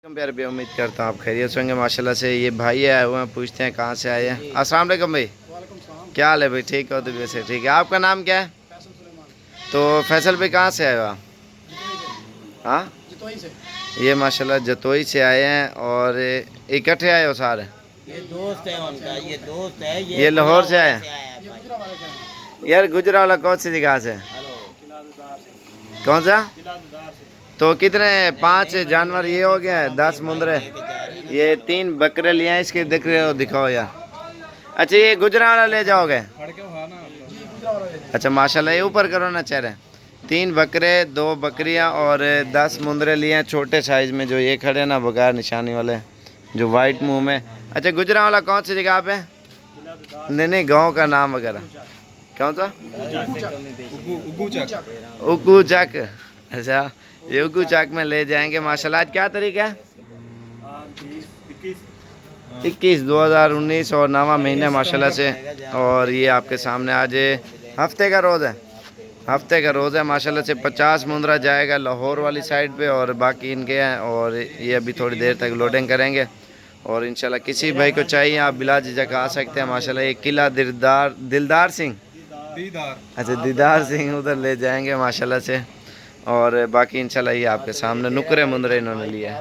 प्यारे भी उम्मीद करता हूँ आप खैरियत होंगे माशाल्लाह से। ये भाई आए हुए हैं, पूछते हैं कहाँ से आए हैं। अस्सलाम वालेकुम भाई, क्या हाल है भाई? ठीक हो? तो वैसे ठीक है। आपका नाम क्या है? तो फैसल भाई कहाँ से आए हो आप? हाँ, ये माशाल्लाह जतोई से आए हैं और इकट्ठे आए हो सारे? ये दोस्त है उनका, ये दोस्त है, ये लाहौर से आए हैं? भाई। यार गुजरावाला कौन सी जगह से? हेलो। कौन सा? से तो कितने? पांच नहीं जानवर ये हो गए, 10 मुंदरे, ये 3 बकरे लिए हैं। इसके दिख रहे हो, दिखाओ यार। अच्छा, ये गुजरावाला ले जाओगे? अच्छा माशाल्लाह, ये ऊपर करो ना चेहरे। 3 बकरे, 2 बकरियां और 10 मुंदरे लिए हैं छोटे साइज में, जो ये खड़े ना बगैर निशानी वाले, जो वाइट मुंह में। अच्छा, गुजरावाला कौन सी जगह पे? नहीं नहीं, गांव का नाम वगैरह कौन सा? उगू चक। अच्छा, ये उगू चक में ले जाएंगे माशाल्लाह। आज क्या तारीख है? 21/2019 और 9वां महीना माशाल्लाह से। और ये आपके सामने आज हफ्ते का रोज़ है, हफ्ते का रोज़ है माशाल्लाह से। 50 मुंद्रा जाएगा लाहौर वाली साइड पे और बाकी इनके हैं। और ये अभी थोड़ी देर तक लोडिंग करेंगे। और इंशाल्लाह किसी भाई को चाहिए आप बिला झिझक आ सकते हैं माशाल्लाह। ये किला दिलदार सिंह, अच्छा दीदार सिंह उधर ले जाएंगे माशाल्लाह से। और बाकी इंशाल्लाह ये आपके सामने नुकरे मुंदरे इन्होंने लिए हैं।